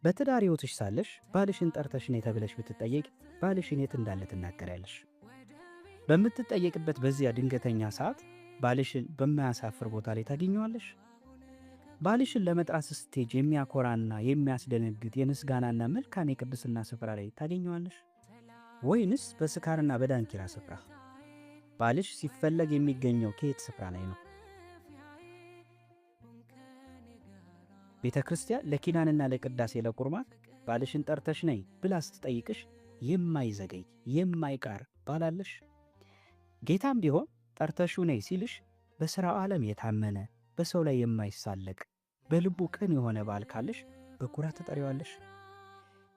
በትዳር ሕይወትሽ ሳለሽ ባልሽን ጠርተሽ ነይ ተብለሽ ብትጠየቂ ባልሽን የት እንዳለ ትናገሪያለሽ? በምትጠየቅበት በዚያ ድንገተኛ ሰዓት ባልሽን በማያሳፍር ቦታ ላይ ታገኘዋለሽ? ባልሽን ለመጥራት ስትሄጂ የሚያኮራና የሚያስደነግጥ የምስጋናና መልካም የቅድስና ስፍራ ላይ ታገኘዋለሽ? ወይንስ በስካርና በዳንኪራ ስፍራ? ባልሽ ሲፈለግ የሚገኘው ከየት ስፍራ ላይ ነው? ቤተ ክርስቲያን ለኪዳንና ለቅዳሴ ለቁርባን ባልሽን ጠርተሽ ነይ ብላ ስትጠይቅሽ የማይዘገይ የማይቃር ባላለሽ? ጌታም ቢሆን ጠርተሽው ነይ ሲልሽ በሥራው ዓለም የታመነ በሰው ላይ የማይሳለቅ በልቡ ቅን የሆነ ባል ካለሽ በኩራት ትጠሪዋለሽ።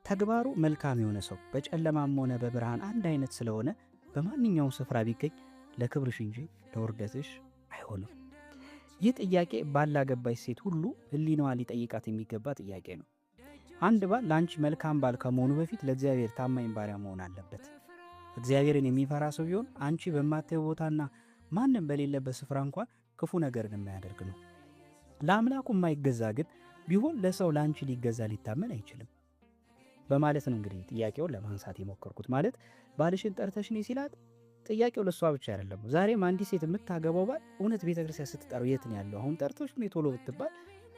ተግባሩ መልካም የሆነ ሰው በጨለማም ሆነ በብርሃን አንድ አይነት ስለሆነ በማንኛውም ስፍራ ቢገኝ ለክብርሽ እንጂ ለውርደትሽ አይሆንም። ይህ ጥያቄ ባላገባች ሴት ሁሉ ሕሊናዋ ሊጠይቃት የሚገባ ጥያቄ ነው። አንድ ባል ለአንቺ መልካም ባል ከመሆኑ በፊት ለእግዚአብሔር ታማኝ ባሪያ መሆን አለበት። እግዚአብሔርን የሚፈራ ሰው ቢሆን አንቺ በማታየው ቦታና ማንም በሌለበት ስፍራ እንኳን ክፉ ነገርን የማያደርግ ነው። ለአምላኩ የማይገዛ ግን ቢሆን ለሰው ለአንቺ ሊገዛ ሊታመን አይችልም በማለት ነው እንግዲህ ጥያቄውን ለማንሳት የሞከርኩት። ማለት ባልሽን ጠርተሽ ነይ ሲላት ጥያቄው ለሷ ብቻ አይደለም። ዛሬም አንዲት ሴት የምታገባው ባል እውነት ቤተክርስቲያን ስትጠራው የት ነው ያለው? አሁን ጠርቶሽ ነይ ቶሎ ብትባል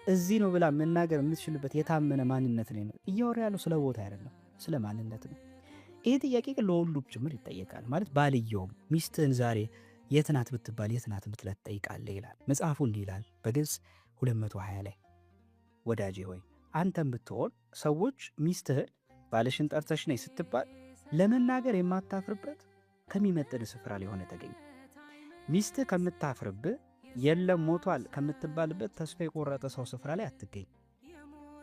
እዚህ ነው ብላ መናገር የምትችልበት የታመነ ማንነት ነው። እያወራ ያለው ስለ ቦታ አይደለም፣ ስለ ማንነት ነው። ይህ ጥያቄ ግን ለሁሉም ጭምር ይጠየቃል። ማለት ባልየውም ሚስትህን ዛሬ የት ናት ብትባል የት ናት ብትለ ትጠይቃለህ ይላል መጽሐፉ። እንዲህ ይላል በግልጽ 220 ላይ ወዳጄ ሆይ አንተም ብትሆን ሰዎች ሚስትህን ባልሽን ጠርተሽ ነይ ስትባል ለመናገር የማታፍርበት ከሚመጥን ስፍራ ላይ ሆነ ተገኝ። ሚስትህ ከምታፍርብህ የለም ሞቷል ከምትባልበት ተስፋ የቆረጠ ሰው ስፍራ ላይ አትገኝ።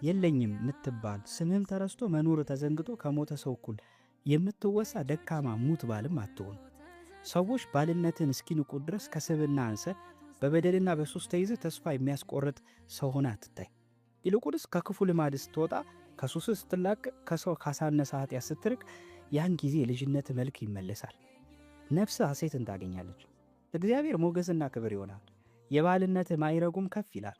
የለኝም ምትባል ስምህም ተረስቶ መኖር ተዘንግቶ ከሞተ ሰው እኩል የምትወሳ ደካማ ሙት ባልም አትሆን። ሰዎች ባልነትን እስኪንቁ ድረስ ከስብና አንሰ በበደልና በሱስ ተይዘ ተስፋ የሚያስቆርጥ ሰው ሆነ አትታይ። ይልቁንስ ከክፉ ልማድ ስትወጣ ከሱስ ስትላቀቅ ከሰው ካሳነሰ ኃጢአት ስትርቅ ያን ጊዜ የልጅነት መልክ ይመለሳል። ነፍስ ሐሴትን ታገኛለች። እግዚአብሔር ሞገስና ክብር ይሆናል። የባልነት ማይረጉም ከፍ ይላል።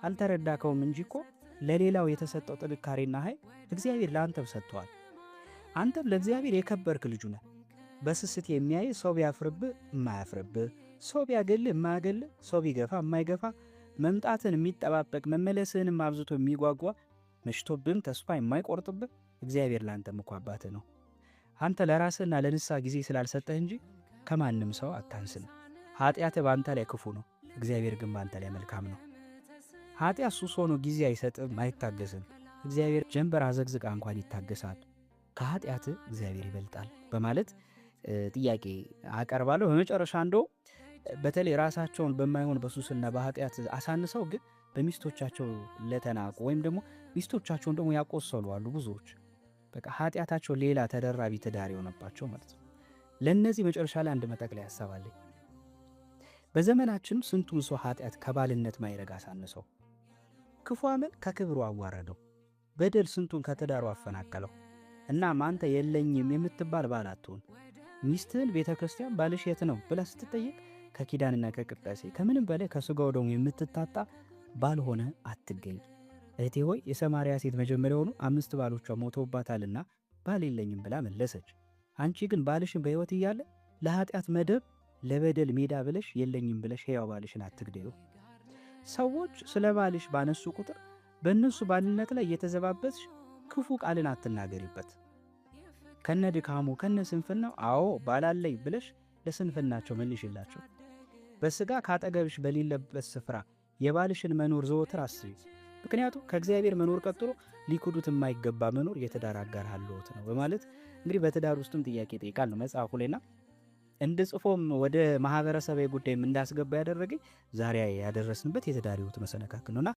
አልተረዳከውም እንጂ እኮ ለሌላው የተሰጠው ጥንካሬና ኃይል እግዚአብሔር ለአንተም ሰጥቷል። አንተም ለእግዚአብሔር የከበርክ ልጁ ነህ። በስስት የሚያይ ሰው ቢያፍርብህ የማያፍርብህ፣ ሰው ቢያገልህ የማያገልህ፣ ሰው ቢገፋ የማይገፋ፣ መምጣትን የሚጠባበቅ መመለስህንም አብዝቶ የሚጓጓ፣ መሽቶብህም ተስፋ የማይቆርጥብህ እግዚአብሔር ለአንተም እኮ አባትህ ነው። አንተ ለራስህና ለንስሐ ጊዜ ስላልሰጠህ እንጂ ከማንም ሰው አታንስም። ኃጢአትህ በአንተ ላይ ክፉ ነው፣ እግዚአብሔር ግን በአንተ ላይ መልካም ነው። ኃጢአት ሱስ ሆኖ ጊዜ አይሰጥም፣ አይታገስም። እግዚአብሔር ጀንበር አዘግዝቃ እንኳን ይታገሳል። ከኃጢአትህ እግዚአብሔር ይበልጣል በማለት ጥያቄ አቀርባለሁ። በመጨረሻ እንደው በተለይ ራሳቸውን በማይሆን በሱስና በኃጢአት አሳንሰው ግን በሚስቶቻቸው ለተናቁ ወይም ደግሞ ሚስቶቻቸውን ደግሞ ያቆሰሉ አሉ ብዙዎች። በቃ ኃጢአታቸው ሌላ ተደራቢ ትዳር የሆነባቸው ማለት ነው። ለእነዚህ መጨረሻ ላይ አንድ መጠቅለያ ሐሳብ አለኝ። በዘመናችን ስንቱን ሰው ኃጢአት ከባልነት ማይረግ አሳንሰው፣ ክፉ አመል ከክብሩ አዋረደው፣ በደል ስንቱን ከትዳሩ አፈናቀለው። እናም አንተ የለኝም የምትባል ባል አትሁን። ሚስትህን ቤተ ክርስቲያን ባልሽ የት ነው ብላ ስትጠየቅ ከኪዳንና ከቅዳሴ ከምንም በላይ ከሥጋው ደሙ የምትታጣ ባል ሆነ አትገኝ። እህቴ ሆይ የሰማርያ ሴት መጀመሪያውኑ 5 ባሎቿ ሞተውባታልና ባል የለኝም ብላ መለሰች። አንቺ ግን ባልሽን በሕይወት እያለ ለኃጢአት መደብ ለበደል ሜዳ ብለሽ የለኝም ብለሽ ሕያው ባልሽን አትግደዩ። ሰዎች ስለ ባልሽ ባነሱ ቁጥር በእነሱ ባልነት ላይ የተዘባበትሽ ክፉ ቃልን አትናገሪበት። ከነ ድካሙ ከነ ስንፍናው አዎ ባላለኝ ብለሽ ለስንፍናቸው መልሽላቸው። በሥጋ ካጠገብሽ በሌለበት ስፍራ የባልሽን መኖር ዘወትር አስቢ። ምክንያቱም ከእግዚአብሔር መኖር ቀጥሎ ሊክዱት የማይገባ መኖር የትዳር አጋር ሀልዎት ነው በማለት እንግዲህ በትዳር ውስጥም ጥያቄ ጠይቃል ነው መጽሐፉ ላይና እንድጽፎም ወደ ማህበረሰባዊ ጉዳይም እንዳስገባ ያደረገኝ ዛሬ ያደረስንበት የትዳር ሕይወት መሰነካከል ነውና